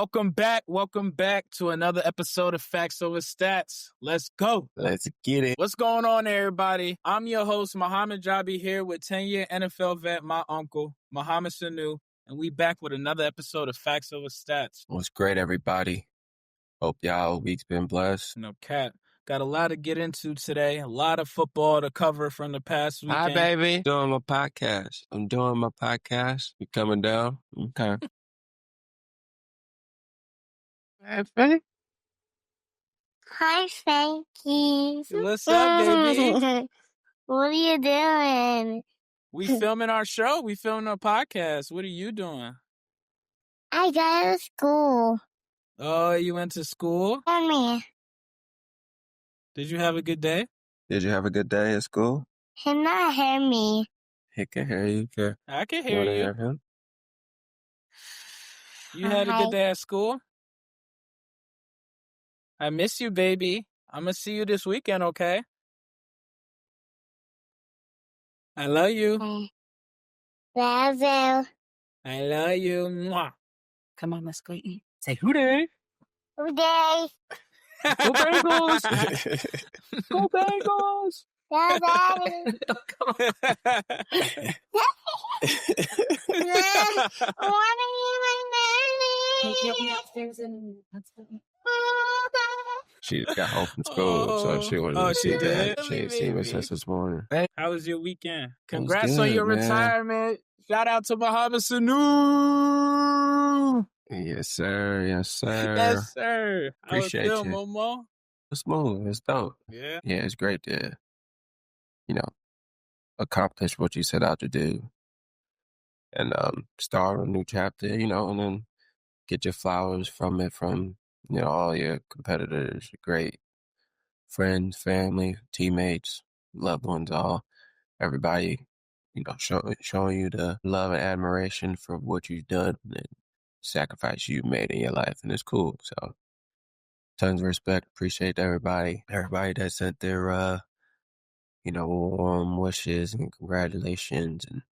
Welcome back to another episode of Facts Over Stats. Let's go. Let's get it. What's going on, everybody? I'm your host, Mohamed Jabi, here with 10-year NFL vet, my uncle, Mohamed Sanu, and we back with another episode of Facts Over Stats. What's great, everybody? Hope y'all week's been blessed. No cap. Got a lot to get into today. A lot of football to cover from the past weekend. Hi, baby. Doing my podcast. I'm doing my podcast. You coming down? Okay. Hey, Faye. Hi, Frankie. What's up, baby? What are you doing? We filming our show. We filming our podcast. What are you doing? I got out of school. Oh, you went to school? Hear me. Did you have a good day? Did you have a good day at school? Cannot hear me. He can hear you. Okay. I can You hear wanna you. hear him? You had a Hi. good day at school? I miss you, baby. I'm going to see you this weekend, okay? I love you. Love you. I love you. Mwah. Come on, let's go eat. Say who dey? Good day. Go Bengals! Go Bengals! Love Daddy. Come on. What are you Hey, doing? get me upstairs and let's go eat. She got home from school, so she wanted Oh, to she see did? that. She ain't seen me Baby. since this morning. How was your weekend? It was Congrats on good, your man. retirement. Shout out to Mohamed Sanu. Yes, sir. Yes, sir. Yes, sir. Appreciate How was you. Momo? It's smooth. It's dope. Yeah. Yeah, it's great to, accomplish what you set out to do and start a new chapter, and then get your flowers from it, from, all your competitors, your great friends, family, teammates, loved ones, everybody, showing you the love and admiration for what you've done and sacrifice you've made in your life. And it's cool. So tons of respect. Appreciate everybody that sent their, warm wishes and congratulations and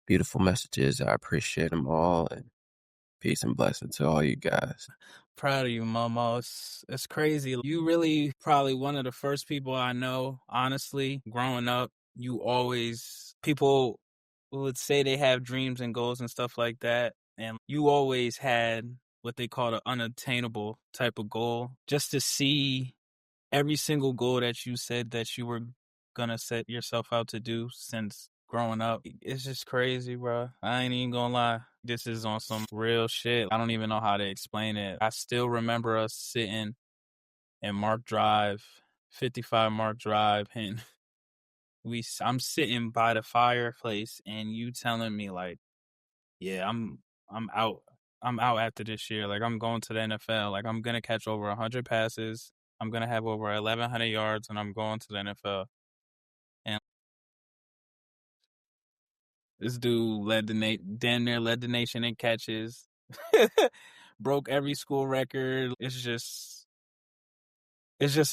beautiful messages. I appreciate them all, and peace and blessing to all you guys. Proud of you, Momo. It's crazy. You really probably one of the first people I know, honestly, growing up. People would say they have dreams and goals and stuff like that. And you always had what they call an unattainable type of goal. Just to see every single goal that you said that you were going to set yourself out to do since growing up, it's just crazy, bro. I ain't even gonna lie. This is on some real shit. I don't even know how to explain it. I still remember us sitting in Mark Drive, 55 Mark Drive, and I'm sitting by the fireplace, and you telling me like, yeah, I'm out. I'm out after this year. Like, I'm going to the NFL. Like, I'm gonna catch over 100 passes. I'm gonna have over 1,100 yards, and I'm going to the NFL. And this dude damn near led the nation in catches, broke every school record. It's just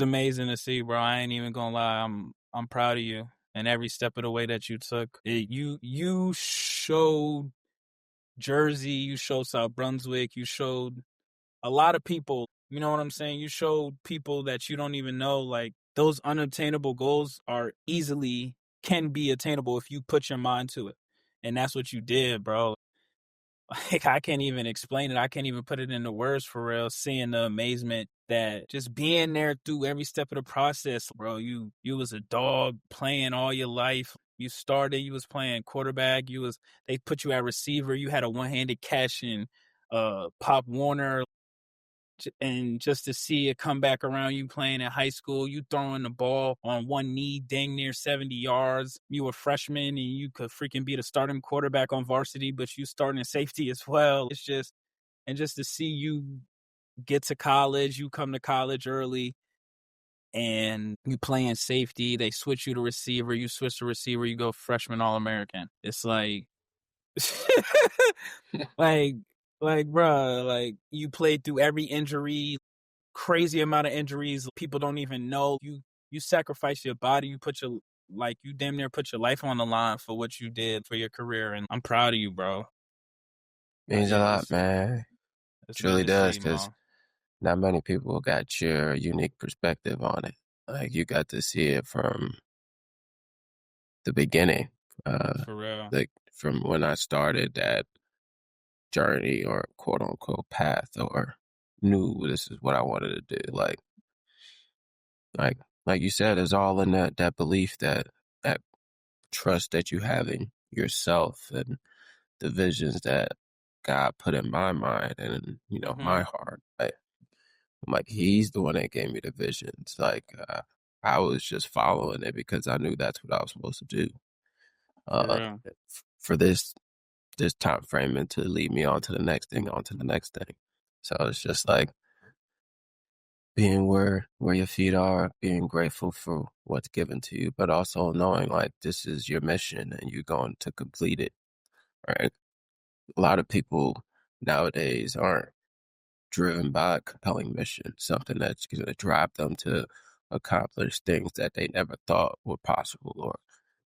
amazing to see, bro. I ain't even gonna lie. I'm proud of you, and every step of the way that you took. You showed Jersey, you showed South Brunswick, you showed a lot of people. You know what I'm saying? You showed people that you don't even know, like, those unobtainable goals can be attainable if you put your mind to it. And that's what you did, bro. Like, I can't even explain it. I can't even put it into words for real. Seeing the amazement that just being there through every step of the process, bro. You was a dog playing all your life. You was playing quarterback. They put you at receiver. You had a one-handed catch in Pop Warner. And just to see it come back around, you playing in high school, you throwing the ball on one knee, dang near 70 yards. You were a freshman and you could freaking be the starting quarterback on varsity, but you starting safety as well. Just to see you get to college, you come to college early and you playing safety. They switch you to receiver. You switch to receiver. You go freshman All-American. It's like, bro, like, you played through every injury, crazy amount of injuries. People don't even know. You sacrifice your body. You damn near put your life on the line for what you did for your career. And I'm proud of you, bro. Means a lot, man. It's good truly to does, see, because Mo. not many people got your unique perspective on it. Like you got to see it from the beginning, For real. like from when I started that journey or quote unquote path, or knew this is what I wanted to do. Like, like you said, it's all in that belief, that trust that you have in yourself and the visions that God put in my mind and Mm-hmm. my heart. I'm like, He's the one that gave me the visions. Like, I was just following it because I knew that's what I was supposed to do. For Uh, real. for this time frame and to lead me on to the next thing, on to the next thing. So it's just like being where your feet are, being grateful for what's given to you, but also knowing like this is your mission and you're going to complete it. Right? A lot of people nowadays aren't driven by a compelling mission, something that's going to drive them to accomplish things that they never thought were possible, or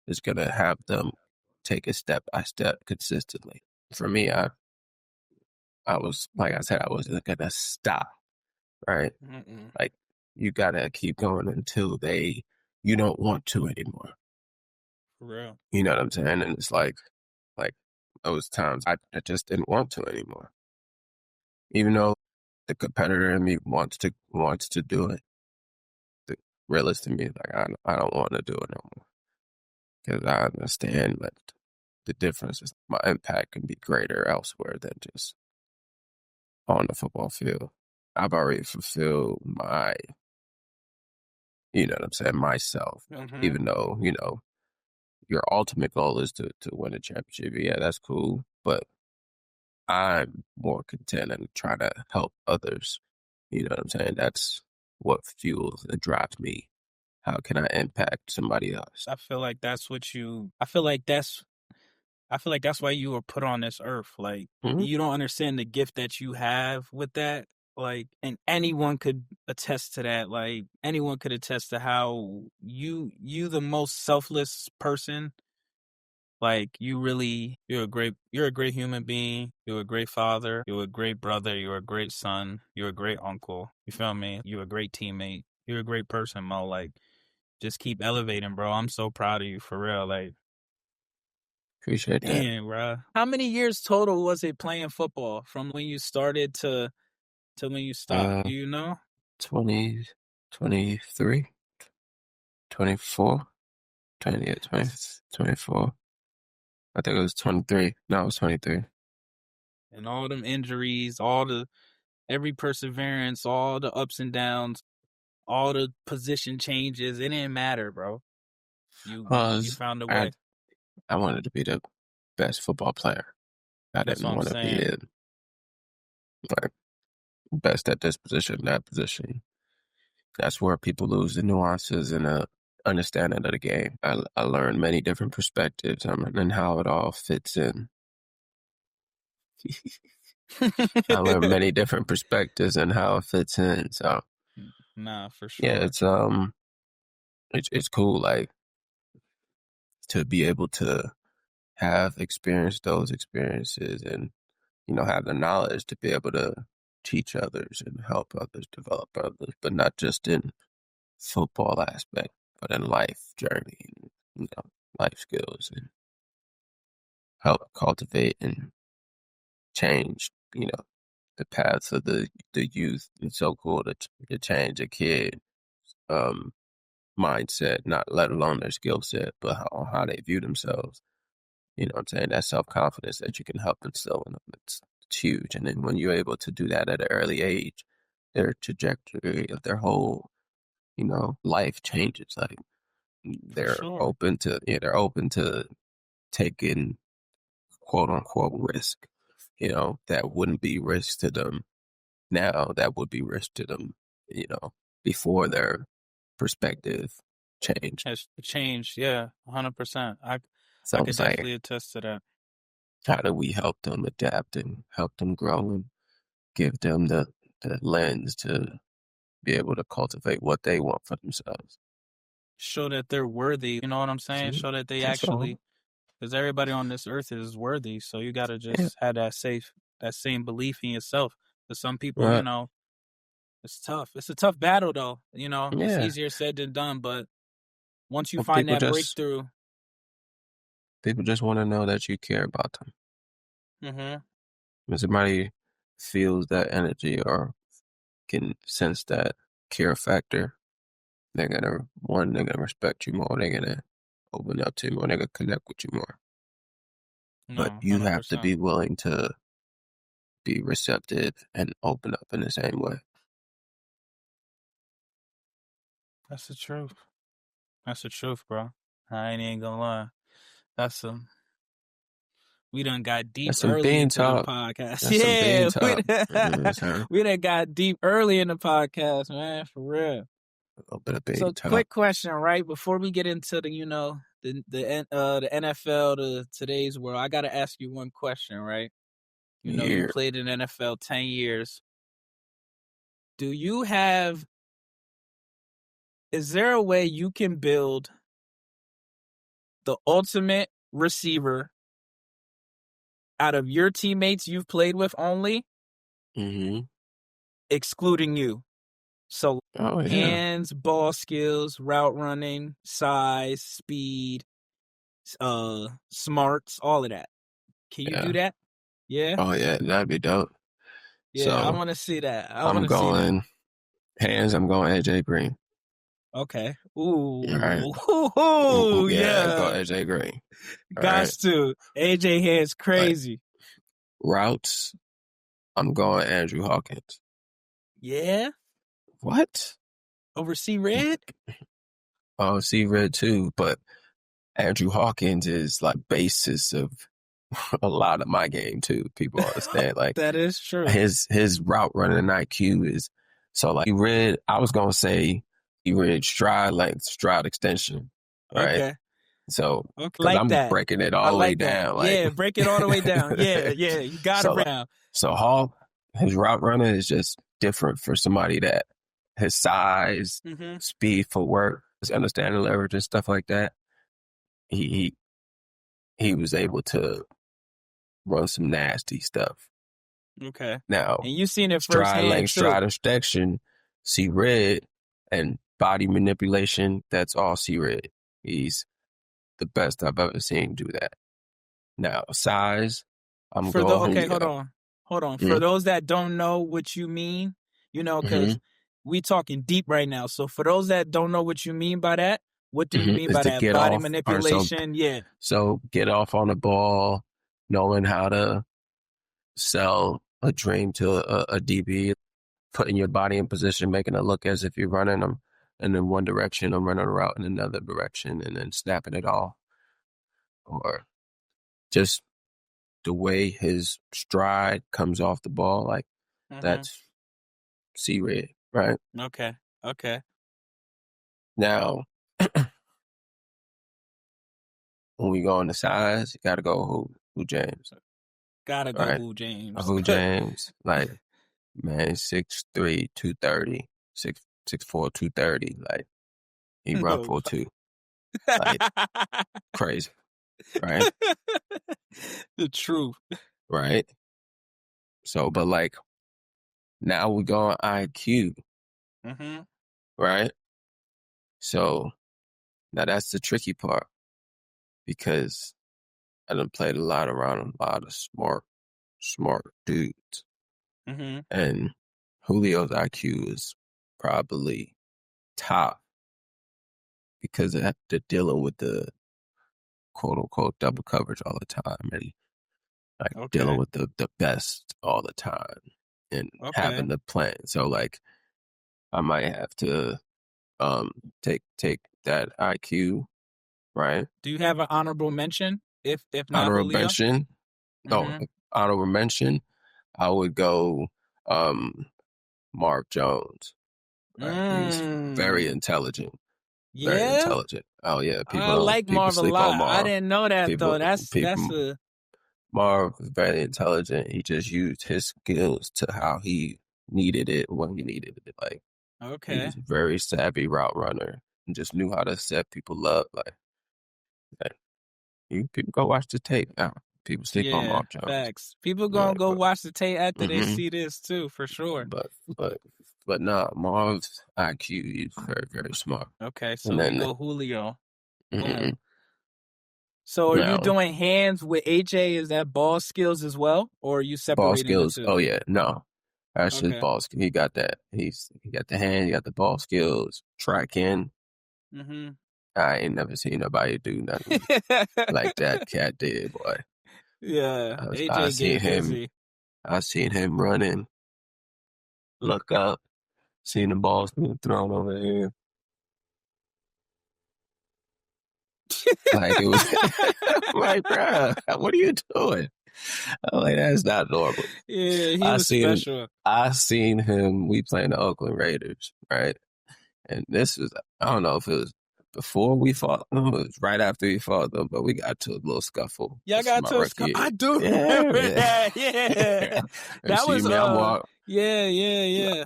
is going to have them take it step by step consistently. For me, I was, like I said, I wasn't going to stop, right? Mm-mm. Like, you got to keep going until you don't want to anymore. For real. You know what I'm saying? And it's like those times I just didn't want to anymore. Even though the competitor in me wants to do it, the realist in me is like, I don't want to do it no more. Because I understand that the difference is my impact can be greater elsewhere than just on the football field. I've already fulfilled you know what I'm saying, myself. Mm-hmm. Even though, your ultimate goal is to win a championship. Yeah, that's cool. But I'm more content and trying to help others. You know what I'm saying? That's what fuels and drives me. How can I impact somebody else? I feel like that's what you. I feel like that's why you were put on this earth. Like Hmm. you don't understand the gift that you have with that. Like, and anyone could attest to that. Like anyone could attest to how the most selfless person. Like you're a great human being. You're a great father. You're a great brother. You're a great son. You're a great uncle. You feel me? You're a great teammate. You're a great person, Mo. Like, just keep elevating, bro. I'm so proud of you for real. Like, Appreciate that. damn, bro. How many years total was it playing football from when you started to when you stopped? Uh, Do you know? 20, 23, 24, 20, yeah, 20, That's 24. I think it was 23. No, it was 23. and all them injuries, all the every perseverance, all the ups and downs, all the position changes. It didn't matter, bro. You Cause found a I way. I wanted to be the best football player. I That's what didn't I'm want to be saying. like best at this position, that position. That's where people lose the nuances and understanding of the game. I learned many different perspectives and how it all fits in. I learned many different perspectives and how it fits in. So Nah, for yeah, sure. it's cool, like to be able to have experienced those experiences and have the knowledge to be able to teach others and help others, develop others, but not just in football aspect, but in life journey, and, life skills, and help cultivate and change, the paths of the youth. It's so cool to change a kid um mindset, not let alone their skill set, but how they view themselves. You know what I'm saying? That self confidence that you can help instill in them. It's huge. And then when you're able to do that at an early age, their trajectory of their whole, life changes. Like For sure. they're open to taking quote unquote risk, that wouldn't be risk to them now, that would be risk to them, you know, before their perspective changed. Has changed, yeah, 100%. I So could it's like, definitely attest to that. how do we help them adapt and help them grow and give them the lens to be able to cultivate what they want for themselves? Show that they're worthy. You know what I'm saying? See? Show that they That's actually, all. because everybody on this earth is worthy. So you gotta Yeah. just have that same belief in yourself. For some people, Right. it's tough. It's a tough battle, though. It's Yeah. easier said than done. But once you Well, find that breakthrough, people just want to know that you care about them. mm-hmm. When somebody feels that energy or can sense that care factor, they're gonna respect you more. They're gonna open up to you more. They're gonna connect with you more. But No, you have to 100%. be willing to be receptive and open up in the same way. That's the truth. That's the truth, bro. I ain't even gonna lie. That's some. We done got deep That's some early bean into the talk. podcast. That's some bean Yeah, talk. You know what I'm saying? we done got deep early in the podcast, man, for real. A little bit of bean So, talk. quick question, right? Before we get into the NFL, to today's world, I gotta ask you one question, right? You Yeah. played in NFL 10 years. Do you have? Is there a way you can build the ultimate receiver out of your teammates you've played with only, Mm-hmm. excluding you? So Oh yeah. hands, ball skills, route running, size, speed, smarts, all of that. Can you do that? Yeah? Oh yeah, that'd be dope. Yeah, I So want to see that. I I'm want to see that. going hands. I'm going AJ Green. Okay. All right. Ooh, Yeah, go yeah. AJ Green. All Got right. to. AJ hands crazy. Routes. I'm going Andrew Hawkins. Yeah? What? Over C Red? Oh, see red too, but Andrew Hawkins is like basis of a lot of my game too. People understand like That is true. his route running IQ is so like you read. I was gonna say you read stride length, stride extension, right? Okay. So Okay. because Like I'm that. breaking it all I the way like that. down, like Yeah, break it all the way down. Yeah. You gotta so, break it down. So Hawk, his route running is just different for somebody that his size, Mm-hmm. speed for work, his understanding leverage and stuff like that. He was able to run some nasty stuff. Okay. Now, And you seen it stride firsthand length, too. stride extension, see red, and body manipulation, that's all see red. He's the best I've ever seen do that. Now, size, I'm going Okay, Julio. hold on. Mm-hmm. For those that don't know what you mean, because we talking deep right now. So for those that don't know what you mean by that, what do you mean is by to that? get Body off, manipulation? Yeah. So get off on the ball, knowing how to sell a dream to a DB, putting your body in position, making it look as if you're running them in one direction or running a route in another direction, and then snapping it off. Or just the way his stride comes off the ball, like that's C-Red, right? Okay. Now, when we go on the size, you got to go who James. Gotta go right? Who James. Who James, like, man, 6'3", 230, 6'4", 230, like, he run 4'2", like, crazy, right? The truth. Right? So, but like, now we go on IQ, right? So, now that's the tricky part, because I done played a lot around a lot of smart dudes. And Julio's IQ is probably top because they're dealing with the quote unquote double coverage all the time and like dealing with the best all the time and having the plan. So like I might have to take that IQ, right? Do you have an honorable mention? If not Honorable Julio? mention. Honorable mention. I would go Mark Jones. Right? He's very intelligent. Yeah? Very intelligent. Oh yeah, I like Marv a sleep on lot. Marv. I didn't know that though. Marv is very intelligent. He just used his skills to how he needed it when he needed it. Like he was a very savvy route runner and just knew how to set people up. Like you can go watch the tape now. People sleep on Mark Jones. Facts. People Yeah, gonna go watch the tape after they Mhm. see this too, for sure. But nah, Marv's IQ is very, very smart. Okay, so And we then go Julio. Boom. mhm. So are you Now, doing hands with AJ? Is that ball skills as well, or are you ball separating the skills. two? Oh yeah, no. That's just Okay. ball skills. He got that. He got the hand, he got the ball skills, tracking. Mm-hmm. I ain't never seen nobody do nothing like that cat did, boy. Yeah, I AJ seen get him. busy. I seen him running, look up, seen the balls being thrown over here. Like it was I'm like, bruh, what are you doing? I'm like, that's not normal. Yeah, he I was seen special. him, we playing the Oakland Raiders, right? And this was, I don't know if it was before we fought them, it was right after we fought them, but we got to a little scuffle. Y'all This is got my to a rookie year. I do Yeah, remember man. that. Yeah. And That see was me, I'm walking, yeah.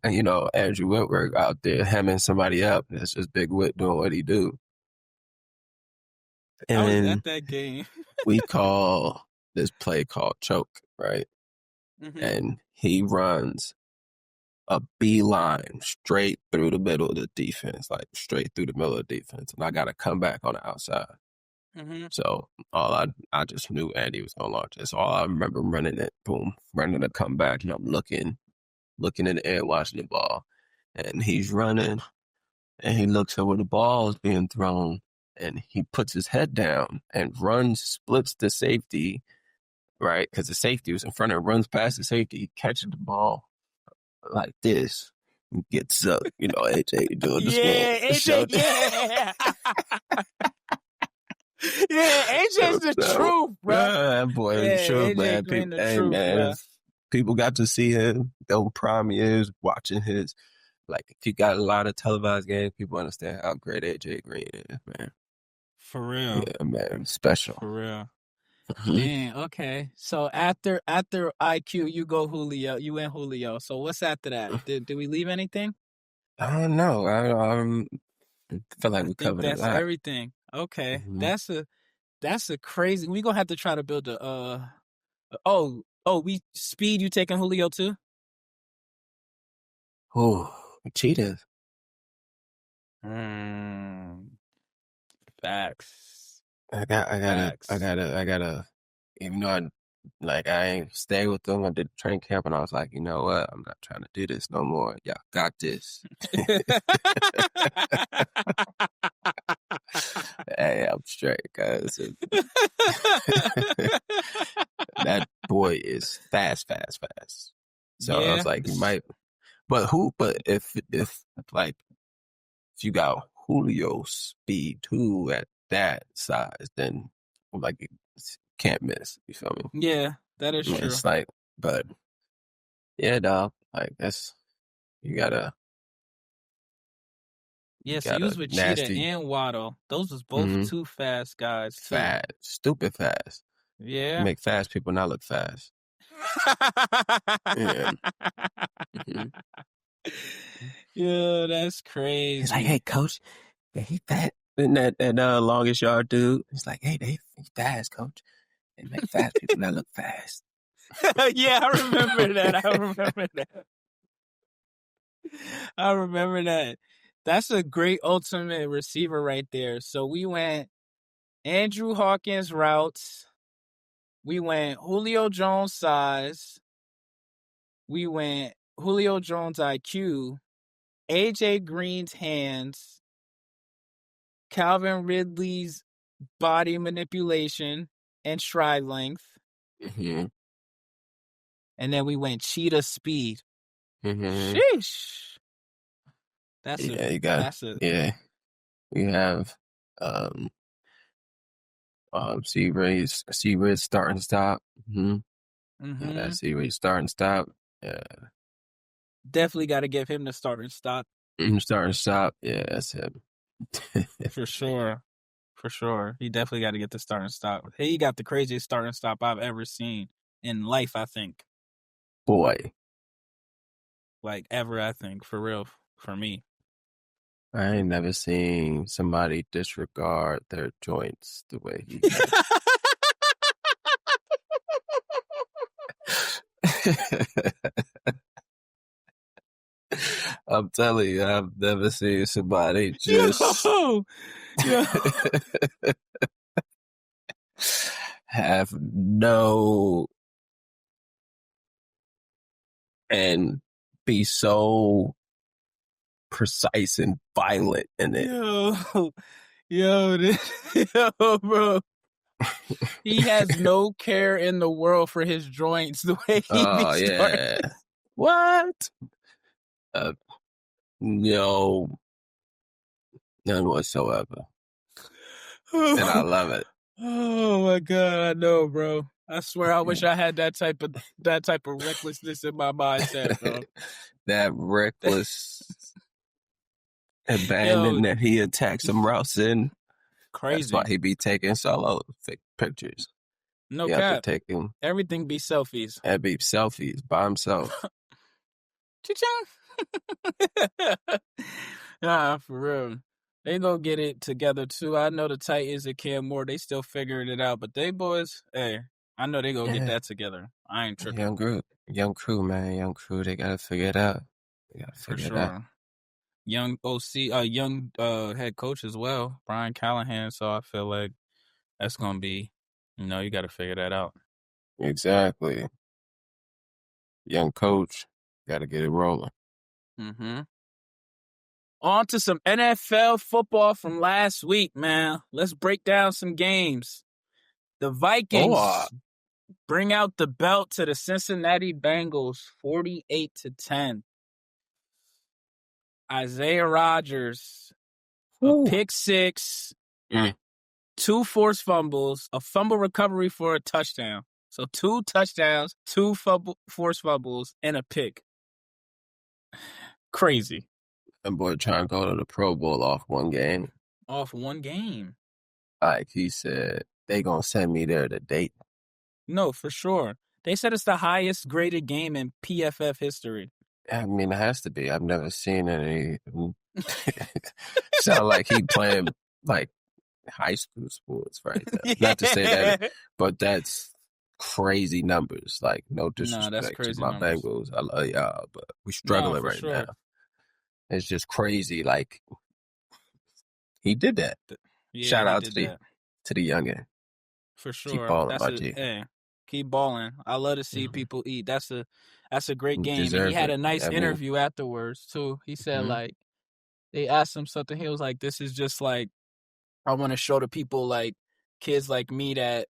and you know, Andrew Whitworth out there hemming somebody up. That's just Big Whit doing what he do. I was And at that game. we call this play called choke, right? Mm-hmm. And he runs a beeline straight through the middle of the defense, like straight through the middle of the defense. And I got to come back on the outside. Mm-hmm. So I just knew Andy was going to launch it. So all I remember running it, boom, running to come back. And I'm looking in the air, watching the ball. And he's running, and he looks at where the ball is being thrown, and he puts his head down and runs, splits the safety, right? Because the safety was in front of him, runs past the safety, catches the ball like this, and gets up. You know, AJ doing this Yeah, little AJ, yeah. Yeah, AJ's the truth, bro. That boy is the truth, AJ man. Green, the Hey, truth, man, bro. if people got to see him, they'll prime years watching his. Like, if you got a lot of televised games, people understand how great AJ Green is, man. For real. Yeah, man, special. For real. Mhm. Man, okay. So after IQ, you go Julio. You went Julio. So what's after that? Did we leave anything? I don't know. I feel like I we think covered a that's lot. everything. Okay. Mhm. That's a crazy. We gonna have to try to build a we speed, you taking Julio too? Oh, cheetahs. Facts. I gotta. Even though I ain't stay with them. I did train camp, and I was like, you know what? I'm not trying to do this no more. Y'all got this. Hey, I'm straight, guys. That boy is fast. So I was like, you might, but if like, if you got Julio speed too at that size, then like, you can't miss. You feel me? Yeah, that is true. It's like, but yeah, dog, like you gotta. Yeah, so Got you a was with nasty, Cheetah and Waddle. Those was both too fast guys too. fast, stupid fast. Yeah. Make fast people not look fast. Yeah. Mhm. Yeah, that's crazy. He's like, hey, coach, he fast. And that longest yard dude, he's like, hey, he fast, coach. They make fast people not look fast. Yeah, I remember that. I remember that. That's a great ultimate receiver right there. So we went Andrew Hawkins routes. We went Julio Jones size. We went Julio Jones IQ. AJ Green's hands. Calvin Ridley's body manipulation and stride length. Mm-hmm. And then we went Cheetah speed. Mm-hmm. Sheesh. We have C-Ray's starting stop. Mm-hmm. Mm-hmm. That C-Ray's starting stop. Yeah. Definitely got to give him the start and stop. Starting stop. Yeah, that's him. For sure. He definitely got to get the start and stop. He got the craziest start and stop I've ever seen in life, I think. Boy. Like, ever, I think. For real. For me. I ain't never seen somebody disregard their joints the way he did. I'm telling you, I've never seen somebody just Yo, yo. have no and be so precise and violent in it. Yo, bro. He has no care in the world for his joints the way he be Oh starting. yeah. What? No, none whatsoever. And I love it. Oh my God, I know, bro. I swear, I wish I had that type of recklessness in my mindset, bro. That reckless abandon that he attacks some routes in. Crazy. That's why he be taking solo pictures. No He have to cap. take him. Everything be selfies. And be selfies by himself. Cha-ching. Nah, for real. They gonna get it together too. I know the Titans and Cam Moore, they still figuring it out, but they boys, hey, I know they gonna get that together. I ain't tripping. Young crew, man. Young crew, they gotta figure it out. They gotta For figure it out. sure. Young OC, young head coach as well, Brian Callahan. So I feel like that's gonna be, you got to figure that out. Exactly. Young coach, gotta get it rolling. Mm-hmm. On to some NFL football from last week, man. Let's break down some games. The Vikings bring out the belt to the Cincinnati Bengals, 48-10. Isaiah Rodgers, a pick six, 2 forced fumbles, a fumble recovery for a touchdown. So 2 touchdowns, 2 forced fumbles, and a pick. Crazy. That boy trying to go to the Pro Bowl off one game. Off one game. Like he said, they gonna send me there to date. No, for sure. They said it's the highest graded game in PFF history. I mean, it has to be. I've never seen any. Sound like he playing like high school sports right now. Yeah. Not to say that, but that's crazy numbers. Like, no disrespect that's crazy to my numbers. Bengals. I love y'all, but we struggling right now. It's just crazy. Like, he did that. Yeah, shout out to the youngin. For sure. Keep balling, my G. Keep balling. I love to see people eat. That's a great game. And he had a nice interview afterwards too. He said like they asked him something. He was like, "This is just like I want to show the people like kids like me that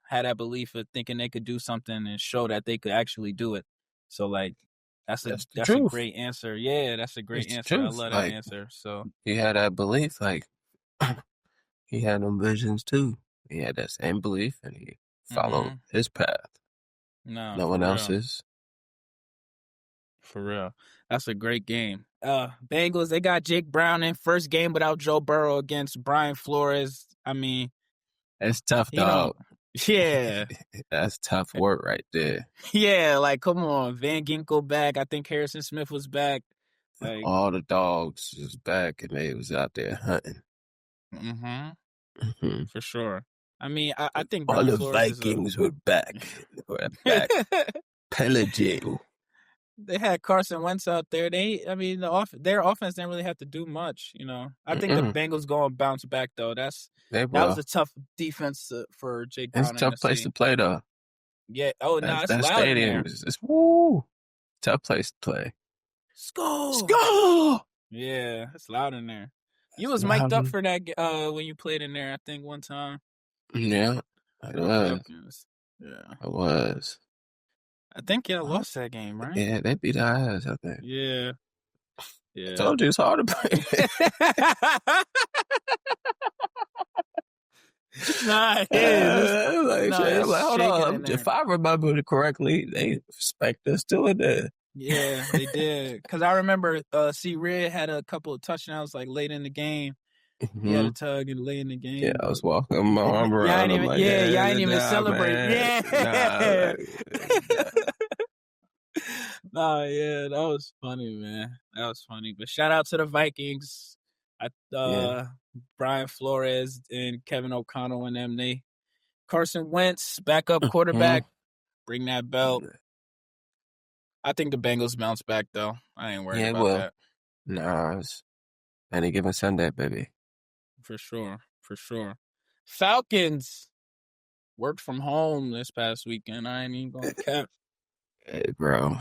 had that belief of thinking they could do something and show that they could actually do it." So like that's a great answer. Yeah, that's a great answer. I love that answer. So he had that belief. Like he had them visions too. He had that same belief, and he followed his path. No one else's. For real. That's a great game. Bengals, they got Jake Brown in first game without Joe Burrow against Brian Flores. I mean, it's tough, dog. Yeah. That's tough work right there. Yeah, like, come on. Van Ginkel back. I think Harrison Smith was back. Like, all the dogs was back, and they was out there hunting. For sure. I mean, I think all the Vikings were back. Pillaging. They had Carson Wentz out there. Their offense didn't really have to do much, I think the Bengals going to bounce back, though. That was a tough defense for Jake Brown. It's a tough place to play, though. Yeah. Oh, no, it's that loud stadium in there. It's woo. Tough place to play. Score! Yeah, it's loud in there. You was mic'd up for that when you played in there, I think, one time. Yeah, I was. Yeah. I was. I think y'all lost that game, right? Yeah, they beat our ass, I think. Yeah. I told you it's hard to play. Nah, it is. Hold on. If I remember it correctly, they expect us still in there. Yeah, they did. Because I remember C. Red had a couple of touchdowns like late in the game. He had a tug and late in the game. Yeah, I was walking my arm around. Y'all ain't even celebrate. Man. Yeah. That was funny, man. That was funny. But shout out to the Vikings. Brian Flores and Kevin O'Connell and them. Carson Wentz, backup quarterback, bring that belt. I think the Bengals bounce back though. I ain't worried Yeah, about well, that nah, it's any given Sunday, baby. for sure. For sure. Falcons worked from home this past weekend. I ain't even gonna cap. Hey, bro,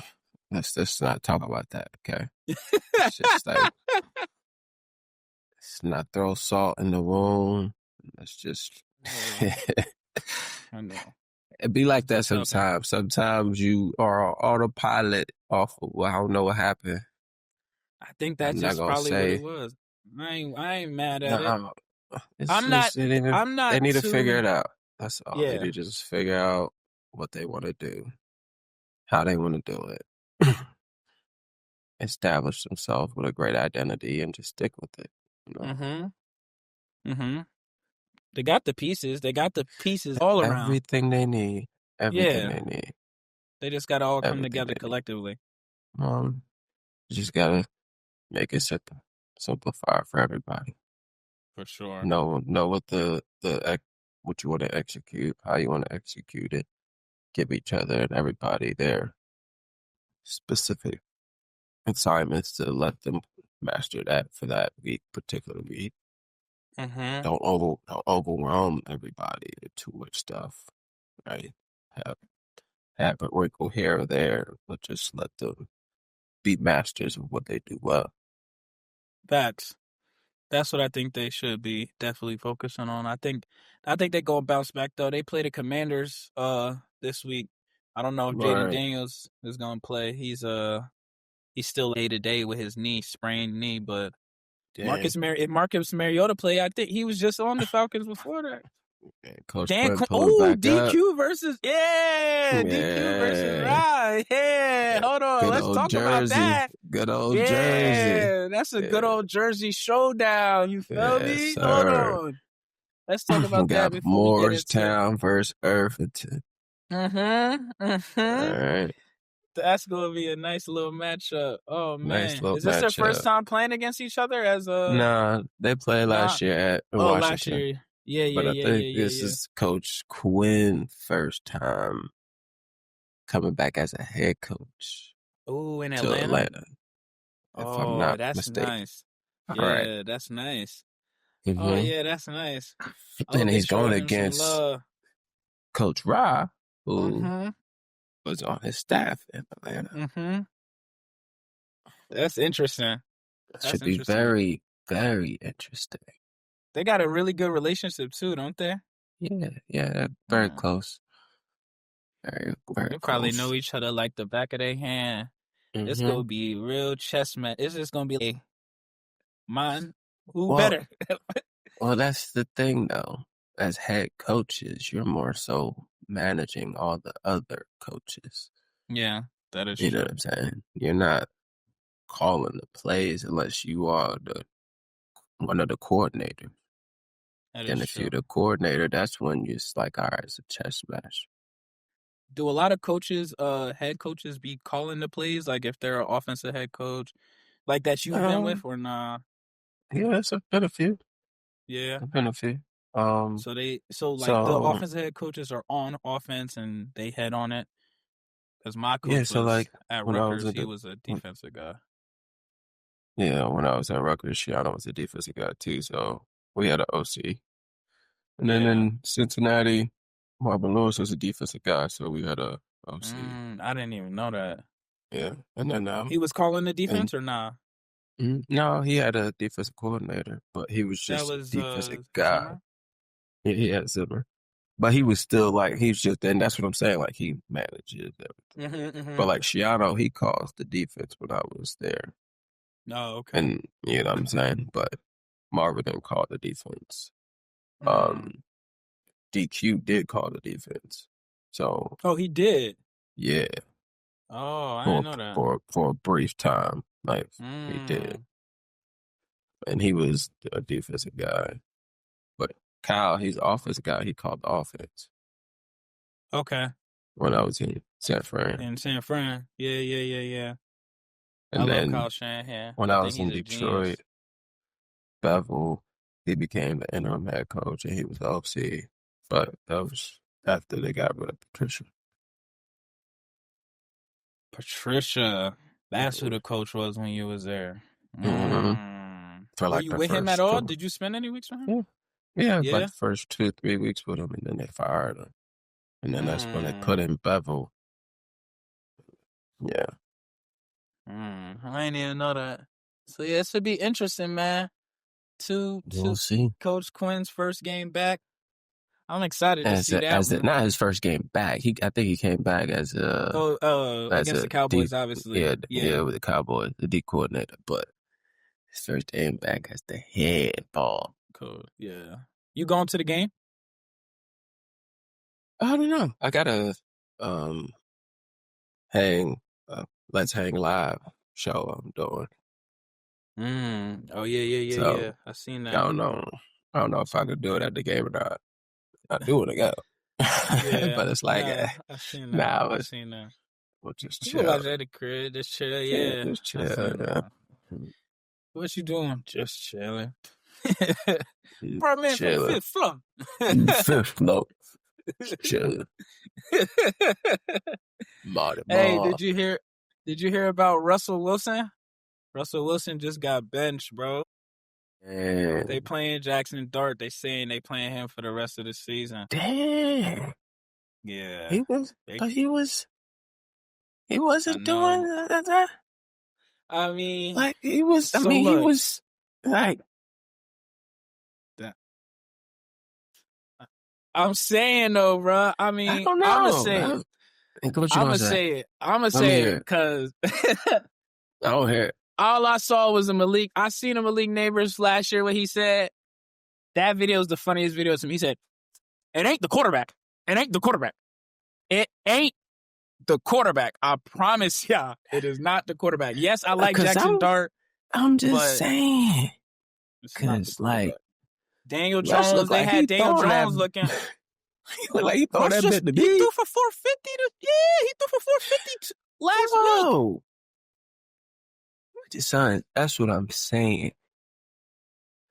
let's not talk about that, okay? It's just like, let's not throw salt in the wound. Let's just. I know. It be like that It's tough. sometimes. Sometimes you are on autopilot off of, well, I don't know what happened. I think I'm that's not just gonna probably what say. it was. I ain't mad at it. Nah, I'm not they need to figure too it out. That's all. They yeah. need to just figure out what they want to do, how they want to do it. Establish themselves with a great identity and just stick with it. You know? Mm-hmm. They got the pieces. They got the pieces all around. Everything they need. Everything Yeah. they need. They just gotta all come Everything together they need. collectively. You just gotta make it simple, simplify it for everybody. For sure. Know what what you want to execute, how you want to execute it. Give each other and everybody their specific assignments to let them master that for that particular week. Mm-hmm. Don't overwhelm everybody with too much stuff, right? Have a wrinkle here or there, but just let them be masters of what they do well. Facts. That's what I think they should be definitely focusing on. I think they're gonna bounce back though. They play the Commanders this week. I don't know if Jaden Right. Daniels is gonna play. He's still day to day with his sprained knee, but if Marcus Mariota play, I think he was just on the Falcons before that. Coach Dan Quinn pulled back DQ up. versus DQ versus Rye. Yeah, hold on. Good Let's old talk about Jersey. that. Good old Jersey. That's a good old Jersey showdown. You feel me? Sir. Hold on. Let's talk about that before we get into Moorestown versus Irvington. All All right. That's gonna be a nice little matchup. Oh man, Nice little is this their first matchup. time playing against each other? As Nah, they played last year at Washington. Last year. Yeah, But I think this is Coach Quinn's first time coming back as a head coach. Oh, in to Atlanta. If I'm not that's mistaken. nice. All Yeah, right. that's nice. Mm-hmm. Oh yeah, that's nice. And he's going against Coach Ra, who was on his staff in Atlanta. That's interesting. Should be very, very interesting. They got a really good relationship too, don't they? Yeah, very close. Very, very they close. Probably know each other like the back of their hand. It's gonna be real chess match. It's just gonna be like, man, who better? Well, that's the thing though. As head coaches, you're more so managing all the other coaches. Yeah, that is You true. know what I'm saying? You're not calling the plays unless you are one of the coordinators. And if you're the coordinator, that's when you're like, all right, it's a chess match. Do a lot of coaches, head coaches, be calling the plays? Like if they're an offensive head coach, like that you've been with, or nah? Yeah, it's been a few. Yeah, it's been a few. So the offensive head coaches are on offense and they head on it. Because my coach was at Rutgers, he was a defensive guy. Yeah, when I was at Rutgers, Shiano was a defensive guy too. So we had an OC. And then in Cincinnati, Marvin Lewis was a defensive guy, so we had a OC. I didn't even know that. Yeah, and then he was calling the defense or nah? No, he had a defensive coordinator, but he was just a defensive guy. Zimmer? Yeah, he had Zimmer, but he was still like he's just. And that's what I'm saying. Like he manages everything. But like Shiano, he calls the defense when I was there. Oh, okay. And you know what I'm saying. But Marvin didn't call the defense. DQ did call the defense. So. Oh, he did. Yeah. Oh, I didn't know that. For a brief time, like he did, and he was a defensive guy. But Kyle, he's offensive guy. He called the offense. Okay. When I was in San Fran. Yeah. And I then love Kyle Shanahan. When I was in Detroit, Bevel, he became the interim head coach, and he was the OC. But that was after they got rid of Patricia. Patricia. That's who the coach was when you was there. For Were like you the with him at first all? 2. Did you spend any weeks with him? Yeah. Yeah, like Yeah. the first 2-3 weeks with him, and then they fired him. And then that's when they put in Bevel. Yeah. I didn't even know that. So yeah, this would be interesting, man. We'll see. Coach Quinn's first game back. I'm excited to see that one. Not his first game back. I think he came back as Against the Cowboys, D, obviously. yeah, with the Cowboys, the D coordinator. But his first game back as the head ball. Cool. Yeah. You going to the game? I don't know. I gotta hang. Let's Hang Live show I'm doing. Oh yeah. So, I seen I that. don't know. I don't know if I could do it at the game or not. I do want to go. Yeah. But it's like, I seen that. nah, I seen that. we'll just You chill. can watch that at the crib. Just chill. Yeah. Just chill. I seen Yeah. that. What you doing? Just chilling. Bro, man, from the Chilling. fifth floor. Fifth floor. Chilling. Marty Hey, Mar. did you hear about Russell Wilson? Russell Wilson just got benched, bro. Damn. They playing Jackson Dart. They saying they playing him for the rest of the season. Damn. Yeah. He wasn't doing that. I mean, Like, he was, so he look. was, like. I'm saying though, bro. I mean, I don't know. I'm gonna say it. I'm gonna say it. I'm gonna say it because I don't hear it. all I saw was a Malik. I seen a Malik Neighbors last year. What he said, that video is the funniest video to me. He said, "It ain't the quarterback. It ain't the quarterback. It ain't the quarterback. I promise y'all, it is not the quarterback. Yes, I like Jackson Dart. I'm just saying, because like Daniel Jones, they had Daniel Jones looking. He looked like he threw that bit to me. He threw for 450. He threw for 450 last week. Son, that's what I'm saying.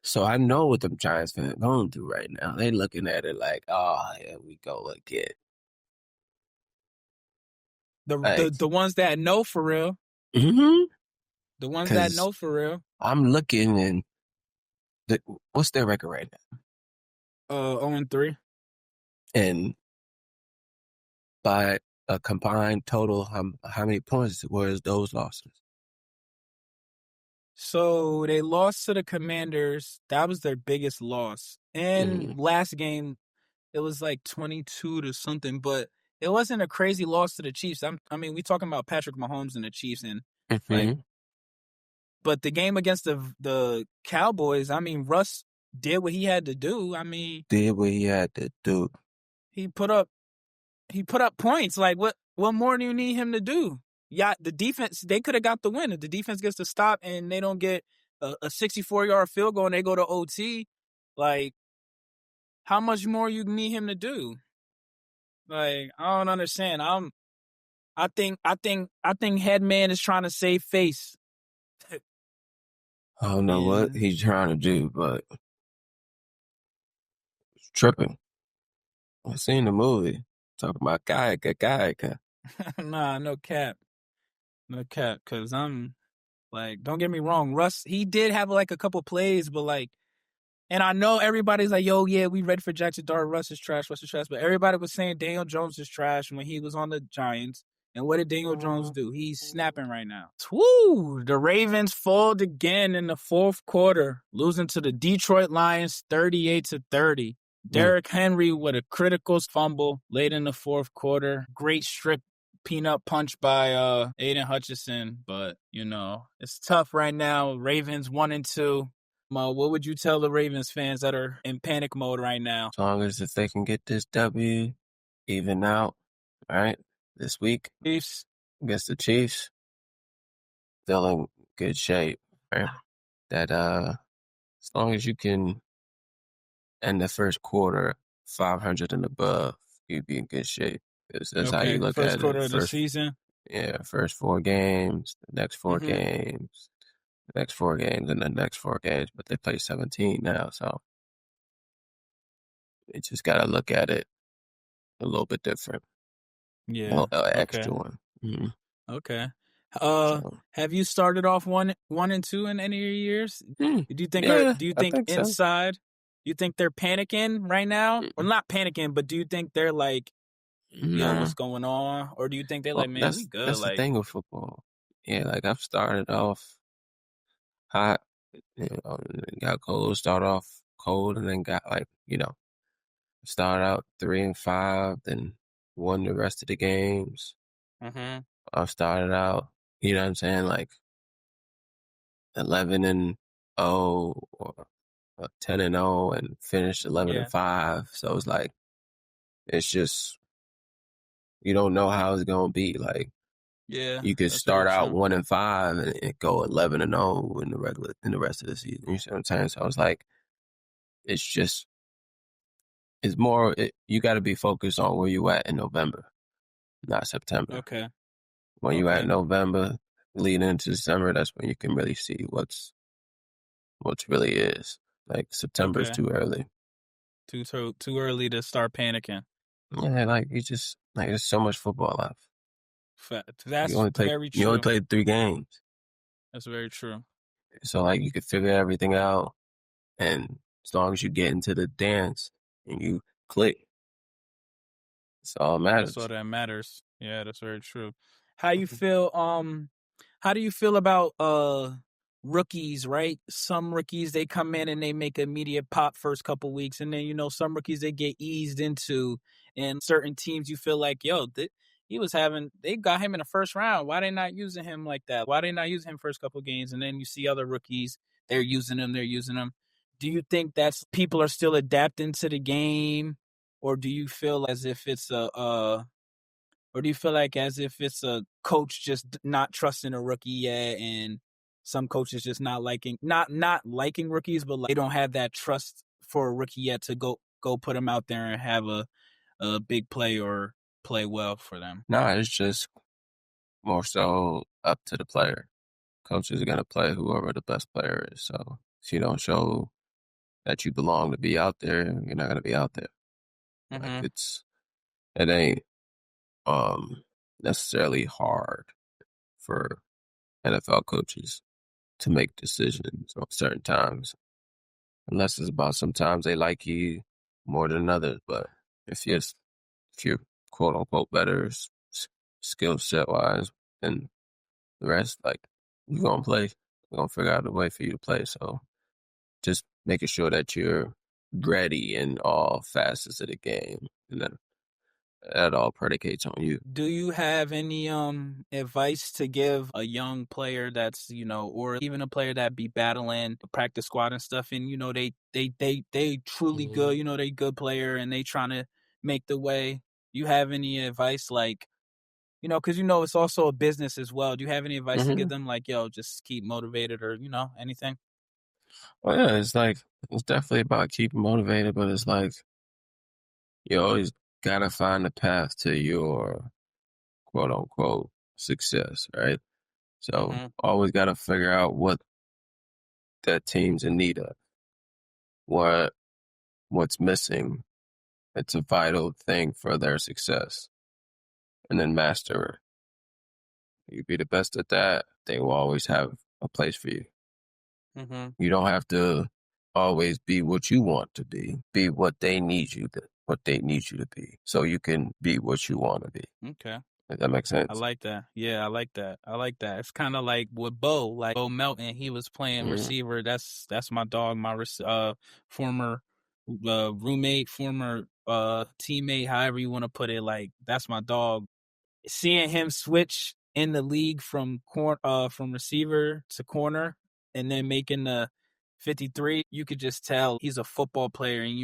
So I know what them Giants fans are going through right now. They looking at it like, oh, here we go again. The ones that know for real. Mm-hmm. The ones that know for real. I'm looking and what's their record right now? 0-3. And by a combined total, how many points was those losses? So they lost to the Commanders. That was their biggest loss. And last game, it was like 22 to something, but it wasn't a crazy loss to the Chiefs. I mean, we talking about Patrick Mahomes and the Chiefs, and like, but the game against the Cowboys, I mean, Russ did what he had to do. I mean, He put up points. Like, what more do you need him to do? Yeah, the defense, they could have got the win. If the defense gets to stop and they don't get a 64-yard field goal and they go to OT, like, how much more you need him to do? Like, I don't understand. I think Headman is trying to save face. I don't know what he's trying to do, but it's tripping. I seen the movie. Talking about guy. Nah, no cap. No cap. Because I'm like, don't get me wrong. Russ, he did have like a couple plays, but like, and I know everybody's like, yo, yeah, we ready for Jackson Dart. Russ is trash. But everybody was saying Daniel Jones is trash when he was on the Giants. And what did Daniel Jones do? He's snapping right now. Woo! The Ravens fold again in the fourth quarter, losing to the Detroit Lions 38-30. Derrick Henry with a critical fumble late in the fourth quarter. Great strip peanut punch by Aiden Hutchinson. But, you know, it's tough right now. Ravens 1-2. What would you tell the Ravens fans that are in panic mode right now? As long as if they can get this W even out, right? This week Chiefs against the Chiefs, still in good shape, right? That as long as you can end the first quarter 500 and above, you'd be in good shape. That's how you look at it. First quarter of the season. Yeah, first 4 games, the next 4 games, the next 4 games, and the next 4 games. But they play 17 now, so you just gotta look at it a little bit different. Yeah, Extra one. Okay. So, Have you started off one and two in any of your years? yeah, Do you I think think so. inside, do you think they're panicking right now? Or Mm, not panicking, but do you think they're like, yo, Nah, what's going on? Or do you think they're well, like, man, we good? that's the Like, thing with football. Yeah, like I've started off hot, and then got cold. Started off cold, and then got like started out 3-5, then won the rest of the games. mm-hmm. I started out, you know what I'm saying, like 11-0 or 10-0, and finished 11 Yeah. and 5. So it's like it's just you don't know how it's gonna be. Like Yeah, you could that's very start out true. 1-5 and go 11-0 in the rest of the season. You see what I'm saying? So it's like it's just it's more. You got to be focused on where you at in November, not September. Okay. When you at Okay. November, leading into December, that's when you can really see what's really is. Like September is Okay. too early. Too early to start panicking. Yeah, like you just like there's so much football left. That's very You only true. played 3 games, That's very true. so like you could figure everything out, and as long as you get into the dance and you click, it's all that That's all matters. that matters. Yeah, that's very true. How you feel how do you feel about rookies, right? Some rookies they come in and they make immediate pop first couple weeks, and then some rookies they get eased into, and certain teams you feel like, yo, they got him in the first round. Why they not using him like that? Why they not using him first couple games? And then you see other rookies, they're using him. Do you think that's people are still adapting to the game? Or do you feel as if it's or do you feel like as if it's a coach just not trusting a rookie yet, and some coaches just not liking rookies, but like they don't have that trust for a rookie yet to go put him out there and have a big play or play well for them. No, it's just more so up to the player. Coaches are gonna play whoever the best player is. So if you don't show that you belong to be out there, you're not gonna be out there. Like Mm-hmm. it ain't necessarily hard for NFL coaches to make decisions on certain times, unless it's about sometimes they like you more than others. But if you're quote unquote better skill set wise than the rest, like you're gonna play. We're gonna figure out a way for you to play. So just making sure that you're ready in all facets of the game, and then that all predicates on you. Do you have any advice to give a young player that's, or even a player that be battling the practice squad and stuff, and they truly Mhm. good, they good player and they trying to make the way. You have any advice like, cuz it's also a business as well. Do you have any advice to give Hmm. them like, yo, just keep motivated or, anything? Well, yeah, it's definitely about keeping motivated, but it's like you always gotta find a path to your quote unquote success, right? So Mhm. always gotta figure out what that team's in need of, what what's missing. It's a vital thing for their success, and then master it. You be the best at that, they will always have a place for you. Mhm. You don't have to always be what you want to be. Be what they need you to be. So you can be what you want to be. Okay. Does that make I sense? like that. Yeah, I like that. I like that. It's kind of like with Bo, like Bo Melton. He was playing Mm-hmm. receiver. That's my dog. My former roommate, former teammate, however you want to put it. Like that's my dog. Seeing him switch in the league from receiver to corner and then making the 53, you could just tell he's a football player, and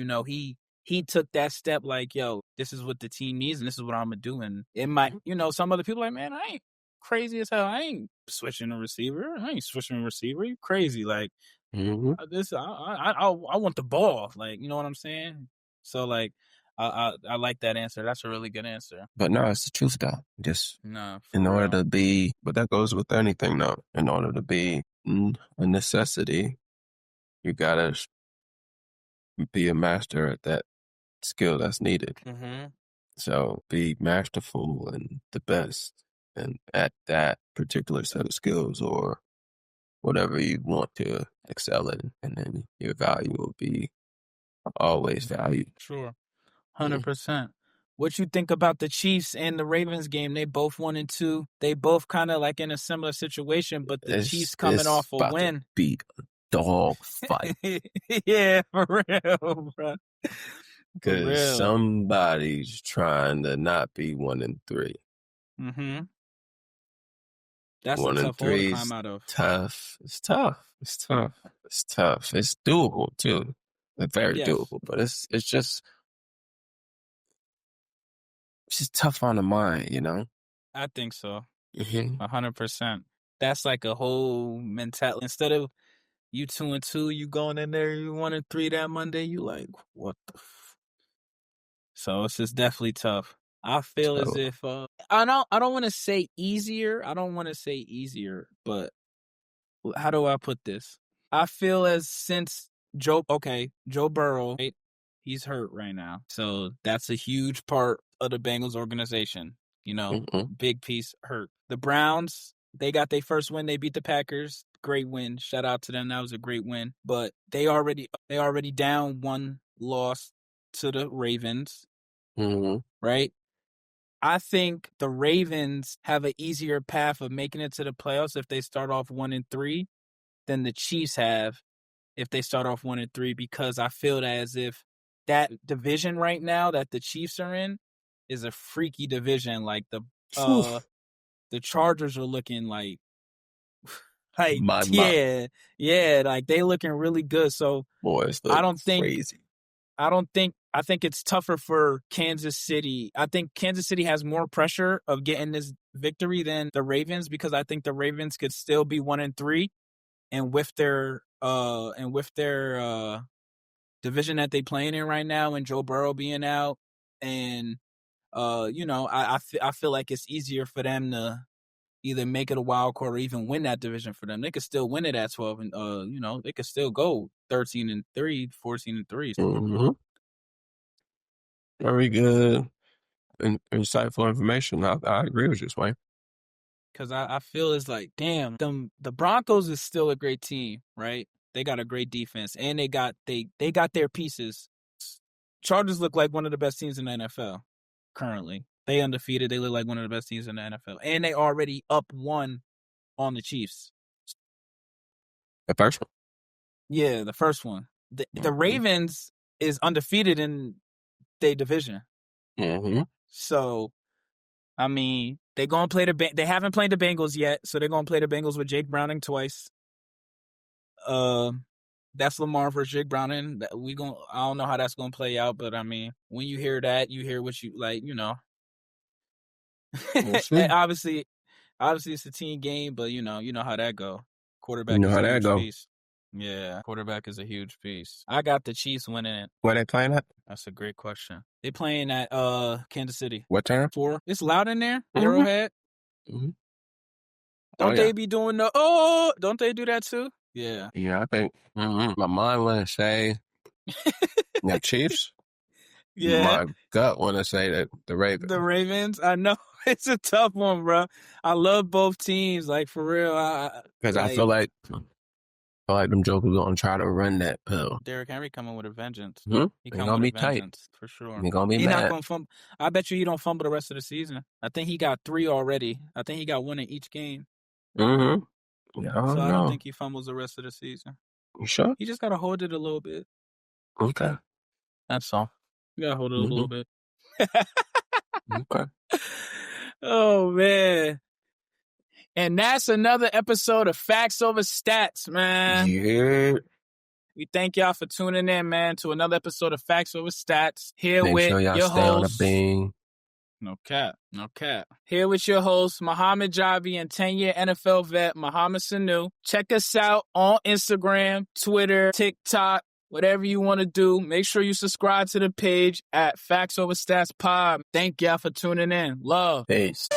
he took that step like, yo, this is what the team needs and this is what I'm gonna do. And it might, some other people like, man, I ain't crazy as hell. I ain't switching a receiver. I ain't switching a receiver. You crazy? Like Mm-hmm. this, I want the ball. Like, you know what I'm saying? So like, I like that answer. That's a really good answer. But no, it's the truth though. Just No, in for order real. to be, but that goes with anything though. In order to be a necessity, you gotta be a master at that skill that's needed. Mhm. So be masterful and the best. and at that particular set of skills or whatever you want to excel in, and then your value will be always valued. Sure. 100%. What you think about the Chiefs and the Ravens game? They both 1-2. They both kind of like in a similar situation, but the Chiefs coming off a about win. To be a dog fight. Yeah, for real, bro. Because somebody's trying to not be 1-3. Mm-hmm. That's 1 a and tough hole 3 to is climb out of. tough. It's tough. It's doable too. It's very doable, but it's just tough on the mind, you know? I think so. Mm-hmm. 100%. That's like a whole mentality. Instead of you 2-2, you going in there, you 1-3 that Monday, you like, what the So it's just definitely tough. I feel as if I don't want to say easier. I don't want to say easier, but how do I put this? I feel as since Joe Burrow, right? He's hurt right now. So that's a huge part of the Bengals organization. You know, big piece hurt. The Browns, they got their first win. They beat the Packers. Great win. Shout out to them. That was a great win. But they already down one loss to the Ravens. Right? I think the Ravens have an easier path of making it to the playoffs if they start off 1-3 than the Chiefs have if they start off 1-3, because I feel that as if that division right now that the Chiefs are in is a freaky division. Like the Chargers are looking like like they looking really good. So boys, crazy. I think it's tougher for Kansas City. I think Kansas City has more pressure of getting this victory than the Ravens, because I think the Ravens could still be 1-3, and with their division that they playing in right now, and Joe Burrow being out, and I feel like it's easier for them to either make it a wild card or even win that division for them. They could still win it at 12, and they could still go 13-3, 14-3. Very good and insightful information. I agree with you, Sway. Because I feel it's like, damn, the Broncos is still a great team, right? They got a great defense, and they got their pieces. Chargers look like one of the best teams in the NFL currently. They undefeated. They look like one of the best teams in the NFL, and they already up one on the Chiefs. The first one? Yeah, the first one. The Ravens is undefeated in their division. So, I mean, they gonna play they haven't played the Bengals yet, so they're gonna play the Bengals with Jake Browning twice. That's Lamar versus Jake Browning. I don't know how that's gonna play out, but I mean, when you hear that, you hear what you like, obviously it's a team game, but you know how that go. Quarterback is a huge piece. Yeah, quarterback is a huge piece. I got the Chiefs winning it. Where they playing at? That's a great question. They playing at Kansas City. What time? 4. It's loud in there. Arrowhead. Don't they be doing don't they do that too? Yeah. Yeah, I think my mind want to say the Chiefs. Yeah. My gut want to say that the Ravens. The Ravens. I know it's a tough one, bro. I love both teams, like for real. Because I feel like them jokers gonna try to run that pill. Derrick Henry coming with a vengeance. He gonna be tight for sure. He gonna be mad. Not gonna fumble. I bet you he don't fumble the rest of the season. I think he got 3 already. I think he got 1 in each game. Yeah, I don't think he fumbles the rest of the season. You sure? He just gotta hold it a little bit. Okay. That's all. You gotta hold it a little bit. Okay. Oh man. And that's another episode of Facts Over Stats, man. Yeah. We thank y'all for tuning in, man, to another episode of Facts Over Stats. Here Make with sure y'all your stay on the host. beam. No cap. Here with your host, Mohamed Javi, and 10-year NFL vet, Mohamed Sanu. Check us out on Instagram, Twitter, TikTok, whatever you want to do. Make sure you subscribe to the page at Facts Over Stats Pod. Thank y'all for tuning in. Love. Peace.